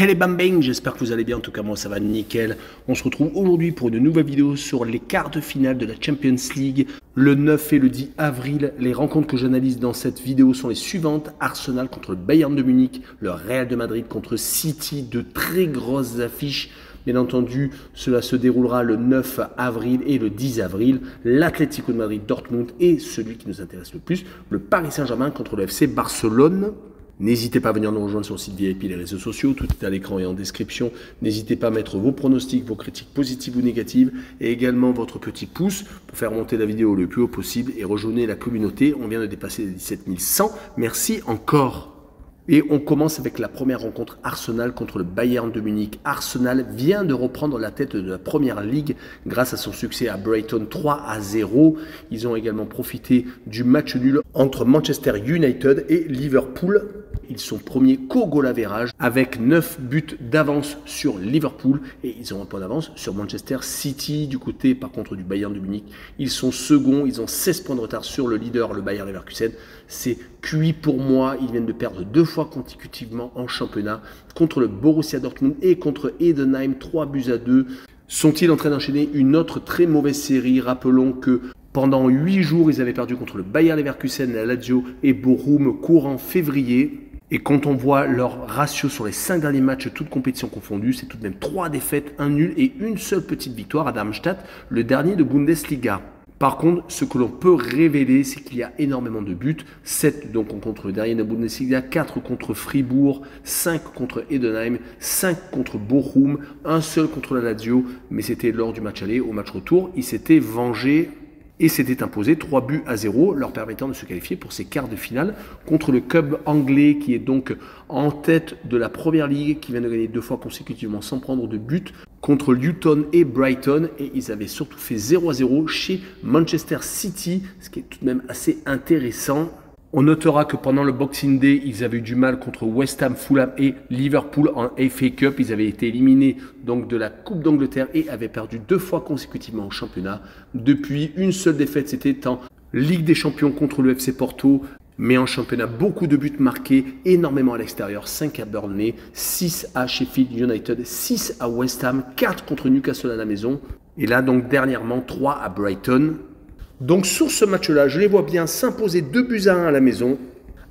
Hey les bambang, j'espère que vous allez bien, en tout cas moi ça va nickel. On se retrouve aujourd'hui pour une nouvelle vidéo sur les quarts de finale de la Champions League. Le 9 et le 10 avril, les rencontres que j'analyse dans cette vidéo sont les suivantes. Arsenal contre le Bayern de Munich, le Real de Madrid contre City, de très grosses affiches. Bien entendu, cela se déroulera le 9 avril et le 10 avril. L'Atlético de Madrid, Dortmund et celui qui nous intéresse le plus, le Paris Saint-Germain contre le FC Barcelone. N'hésitez pas à venir nous rejoindre sur le site VIP et les réseaux sociaux, tout est à l'écran et en description. N'hésitez pas à mettre vos pronostics, vos critiques positives ou négatives et également votre petit pouce pour faire monter la vidéo le plus haut possible et rejoindre la communauté. On vient de dépasser les 17 100. Merci encore. Et on commence avec la première rencontre Arsenal contre le Bayern de Munich. Arsenal vient de reprendre la tête de la première ligue grâce à son succès à Brighton 3-0. Ils ont également profité du match nul entre Manchester United et Liverpool. Ils sont premiers co-goal average avec 9 buts d'avance sur Liverpool et ils ont un point d'avance sur Manchester City. Du côté par contre du Bayern de Munich, ils sont seconds, ils ont 16 points de retard sur le leader, le Bayer Leverkusen. C'est cuit pour moi, ils viennent de perdre 2 fois consécutivement en championnat contre le Borussia Dortmund et contre Heidenheim, 3-2. Sont-ils en train d'enchaîner une autre très mauvaise série? Rappelons que pendant 8 jours, ils avaient perdu contre le Bayer Leverkusen, la Lazio et Bochum courant février. Et quand on voit leur ratio sur les 5 derniers matchs, toutes compétitions confondues, c'est tout de même 3 défaites, 1 nul et une seule petite victoire à Darmstadt, le dernier de Bundesliga. Par contre, ce que l'on peut révéler, c'est qu'il y a énormément de buts. 7 donc contre le dernier de Bundesliga, 4 contre Fribourg, 5 contre Heidenheim, 5 contre Bochum, un seul contre la Lazio, mais c'était lors du match aller. Au match retour, ils s'étaient vengés et s'était imposé 3-0, leur permettant de se qualifier pour ces quarts de finale contre le club anglais qui est donc en tête de la première ligue, qui vient de gagner 2 fois consécutivement sans prendre de but contre Luton et Brighton, et ils avaient surtout fait 0-0 chez Manchester City, ce qui est tout de même assez intéressant. On notera que pendant le Boxing Day, ils avaient eu du mal contre West Ham, Fulham et Liverpool en FA Cup. Ils avaient été éliminés donc de la Coupe d'Angleterre et avaient perdu 2 fois consécutivement au championnat. Depuis, une seule défaite, c'était en Ligue des Champions contre le FC Porto. Mais en championnat, beaucoup de buts marqués, énormément à l'extérieur, 5 à Burnley, 6 à Sheffield United, 6 à West Ham, 4 contre Newcastle à la maison. Et là, donc dernièrement, 3 à Brighton. Donc sur ce match-là, je les vois bien s'imposer 2-1 à la maison,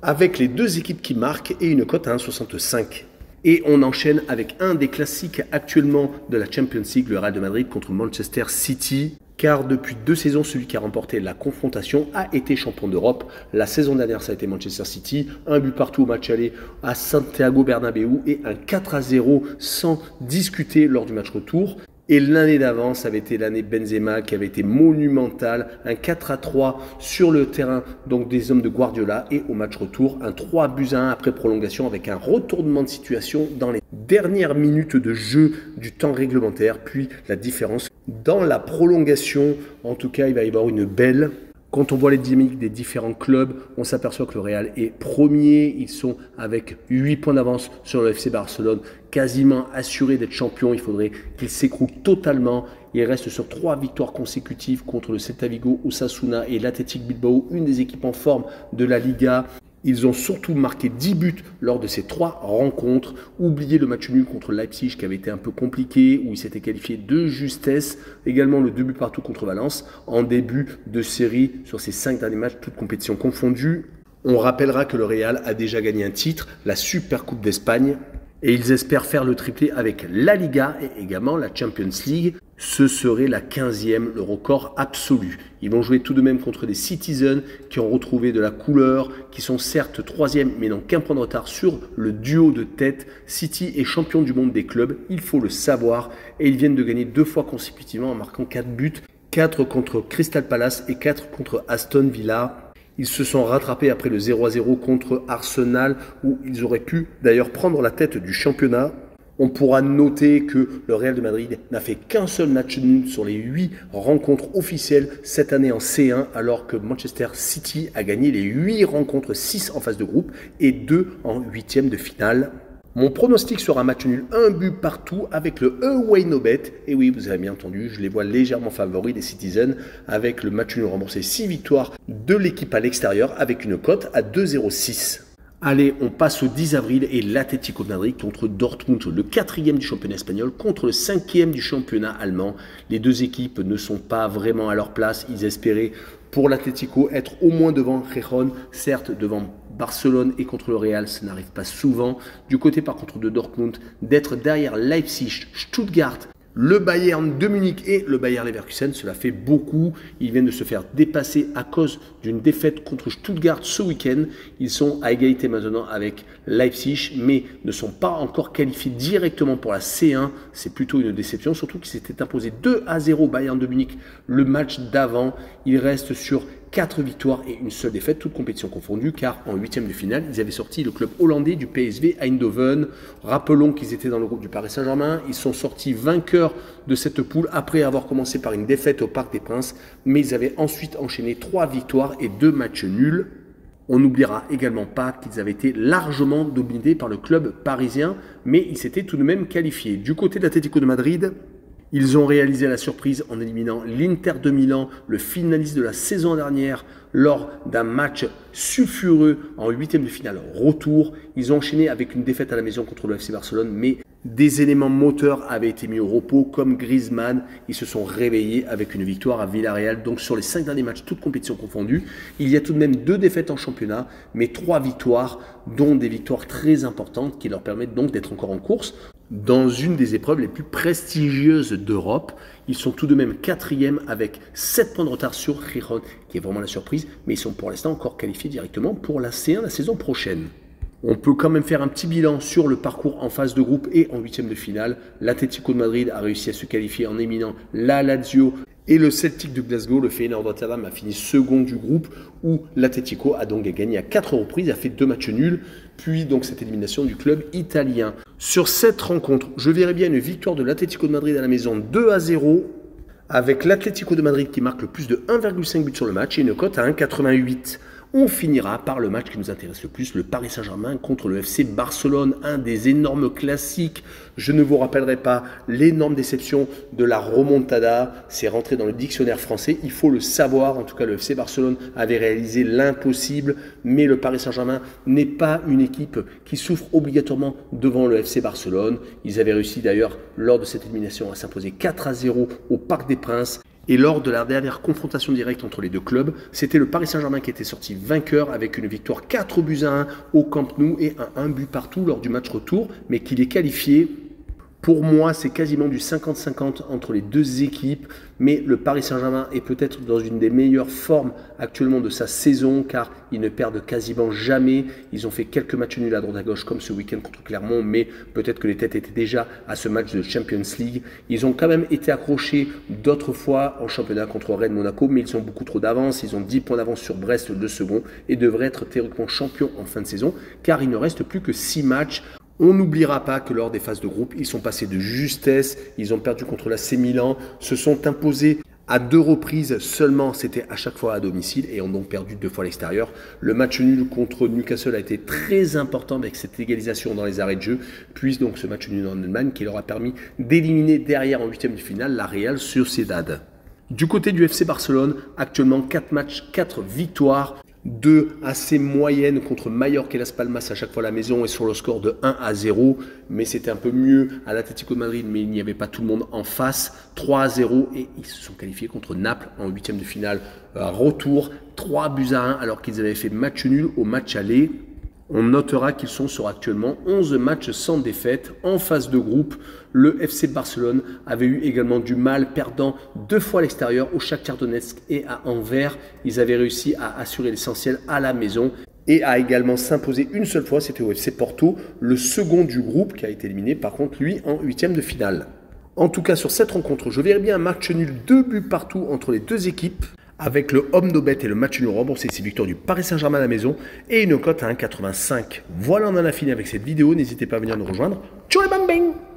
avec les deux équipes qui marquent et une cote à 1,65. Et on enchaîne avec un des classiques actuellement de la Champions League, le Real de Madrid contre Manchester City. Car depuis 2 saisons, celui qui a remporté la confrontation a été champion d'Europe. La saison dernière, ça a été Manchester City. Un but partout au match aller à Santiago Bernabéu et un 4-0 sans discuter lors du match retour. Et l'année d'avant, ça avait été l'année Benzema qui avait été monumental, un 4-3 sur le terrain donc des hommes de Guardiola et au match retour, un 3-1 après prolongation avec un retournement de situation dans les dernières minutes de jeu du temps réglementaire, puis la différence dans la prolongation. En tout cas, il va y avoir une belle. Quand on voit les dynamiques des différents clubs, on s'aperçoit que le Real est premier. Ils sont avec 8 points d'avance sur le FC Barcelone, quasiment assurés d'être champions. Il faudrait qu'ils s'écroulent totalement. Il reste sur 3 victoires consécutives contre le Celta Vigo, Osasuna et l'Athletic Bilbao, une des équipes en forme de la Liga. Ils ont surtout marqué 10 buts lors de ces 3 rencontres. Oubliez le match nul contre Leipzig qui avait été un peu compliqué, où ils s'étaient qualifiés de justesse. Également le 2 buts partout contre Valence en début de série sur ces 5 derniers matchs, toutes compétitions confondues. On rappellera que le Real a déjà gagné un titre, la Super Coupe d'Espagne. Et ils espèrent faire le triplé avec la Liga et également la Champions League. Ce serait la 15e, le record absolu. Ils vont jouer tout de même contre des Citizens qui ont retrouvé de la couleur, qui sont certes 3e mais n'ont qu'un point de retard sur le duo de tête. City est champion du monde des clubs, il faut le savoir. Et ils viennent de gagner 2 fois consécutivement en marquant 4 buts. 4 contre Crystal Palace et 4 contre Aston Villa. Ils se sont rattrapés après le 0-0 contre Arsenal, où ils auraient pu d'ailleurs prendre la tête du championnat. On pourra noter que le Real de Madrid n'a fait qu'un seul match nul sur les 8 rencontres officielles cette année en C1, alors que Manchester City a gagné les 8 rencontres, 6 en phase de groupe et 2 en 8e de finale. Mon pronostic sera match nul, un but partout avec le away no bet. Et oui, vous avez bien entendu, je les vois légèrement favoris des Citizens avec le match nul remboursé 6 victoires de l'équipe à l'extérieur avec une cote à 2,06. Allez, on passe au 10 avril et l'Atlético de Madrid contre Dortmund, le 4e du championnat espagnol contre le 5e du championnat allemand. Les deux équipes ne sont pas vraiment à leur place. Ils espéraient pour l'Atlético être au moins devant Gijón, certes devant Barcelone et contre le Real, ça n'arrive pas souvent. Du côté par contre de Dortmund, d'être derrière Leipzig, Stuttgart, le Bayern de Munich et le Bayer Leverkusen, cela fait beaucoup. Ils viennent de se faire dépasser à cause d'une défaite contre Stuttgart ce week-end. Ils sont à égalité maintenant avec Leipzig, mais ne sont pas encore qualifiés directement pour la C1. C'est plutôt une déception, surtout qu'ils s'étaient imposés 2-0 Bayern de Munich le match d'avant. Ils restent sur 4 victoires et une seule défaite, toutes compétitions confondues, car en 8e de finale, ils avaient sorti le club hollandais du PSV Eindhoven. Rappelons qu'ils étaient dans le groupe du Paris Saint-Germain. Ils sont sortis vainqueurs de cette poule après avoir commencé par une défaite au Parc des Princes, mais ils avaient ensuite enchaîné 3 victoires et 2 matchs nuls. On n'oubliera également pas qu'ils avaient été largement dominés par le club parisien, mais ils s'étaient tout de même qualifiés. Du côté de l'Atlético de Madrid, ils ont réalisé la surprise en éliminant l'Inter de Milan, le finaliste de la saison dernière, lors d'un match sulfureux en 8e de finale retour. Ils ont enchaîné avec une défaite à la maison contre le FC Barcelone, mais des éléments moteurs avaient été mis au repos, comme Griezmann. Ils se sont réveillés avec une victoire à Villarreal. Donc sur les 5 derniers matchs, toutes compétitions confondues, il y a tout de même 2 défaites en championnat, mais 3 victoires, dont des victoires très importantes qui leur permettent donc d'être encore en course dans une des épreuves les plus prestigieuses d'Europe. Ils sont tout de même 4e avec 7 points de retard sur Gijón, qui est vraiment la surprise, mais ils sont pour l'instant encore qualifiés directement pour la C1 la saison prochaine. On peut quand même faire un petit bilan sur le parcours en phase de groupe et en 8e de finale. L'Atlético de Madrid a réussi à se qualifier en éliminant la Lazio et le Celtic de Glasgow. Le Feyenoord Rotterdam a fini second du groupe, où l'Atlético a donc gagné à 4 reprises, a fait 2 matchs nuls, puis donc cette élimination du club italien. Sur cette rencontre, je verrais bien une victoire de l'Atlético de Madrid à la maison 2-0, avec l'Atlético de Madrid qui marque le plus de 1,5 buts sur le match et une cote à 1,88. On finira par le match qui nous intéresse le plus, le Paris Saint-Germain contre le FC Barcelone, un des énormes classiques. Je ne vous rappellerai pas l'énorme déception de la remontada, c'est rentré dans le dictionnaire français, il faut le savoir. En tout cas, le FC Barcelone avait réalisé l'impossible, mais le Paris Saint-Germain n'est pas une équipe qui souffre obligatoirement devant le FC Barcelone. Ils avaient réussi d'ailleurs lors de cette élimination à s'imposer 4-0 au Parc des Princes. Et lors de la dernière confrontation directe entre les deux clubs, c'était le Paris Saint-Germain qui était sorti vainqueur avec une victoire 4-1 au Camp Nou et un but partout lors du match retour, mais qu'il est qualifié. Pour moi, c'est quasiment du 50-50 entre les deux équipes, mais le Paris Saint-Germain est peut-être dans une des meilleures formes actuellement de sa saison, car ils ne perdent quasiment jamais. Ils ont fait quelques matchs nuls à droite à gauche, comme ce week-end contre Clermont, mais peut-être que les têtes étaient déjà à ce match de Champions League. Ils ont quand même été accrochés d'autres fois en championnat contre Rennes Monaco, mais ils ont beaucoup trop d'avance. Ils ont 10 points d'avance sur Brest, le second, et devraient être théoriquement champions en fin de saison, car il ne reste plus que 6 matchs. On n'oubliera pas que lors des phases de groupe, ils sont passés de justesse, ils ont perdu contre l'AC Milan, se sont imposés à 2 reprises seulement, c'était à chaque fois à domicile, et ont donc perdu 2 fois à l'extérieur. Le match nul contre Newcastle a été très important avec cette égalisation dans les arrêts de jeu, puis donc ce match nul en Allemagne qui leur a permis d'éliminer derrière en 8e de finale la Real Sociedad. Du côté du FC Barcelone, actuellement 4 matchs, 4 victoires. 2 assez moyennes contre Mallorca et Las Palmas à chaque fois à la maison et sur le score de 1-0, mais c'était un peu mieux à l'Atlético de Madrid, mais il n'y avait pas tout le monde en face. 3-0 et ils se sont qualifiés contre Naples en 8e de finale retour, 3-1 alors qu'ils avaient fait match nul au match aller. On notera qu'ils sont sur actuellement 11 matchs sans défaite. En phase de groupe, le FC Barcelone avait eu également du mal, perdant 2 fois à l'extérieur au Shakhtar Donetsk et à Anvers. Ils avaient réussi à assurer l'essentiel à la maison et à également s'imposer une seule fois, c'était au FC Porto, le second du groupe qui a été éliminé par contre lui en 8e de finale. En tout cas sur cette rencontre, je verrais bien un match nul, 2 buts partout entre les deux équipes, avec le home no bet et le match nul remboursé, c'est victoire du Paris Saint-Germain à la maison et une cote à 1,85. Voilà, on en a fini avec cette vidéo. N'hésitez pas à venir nous rejoindre. Ciao les bang bang!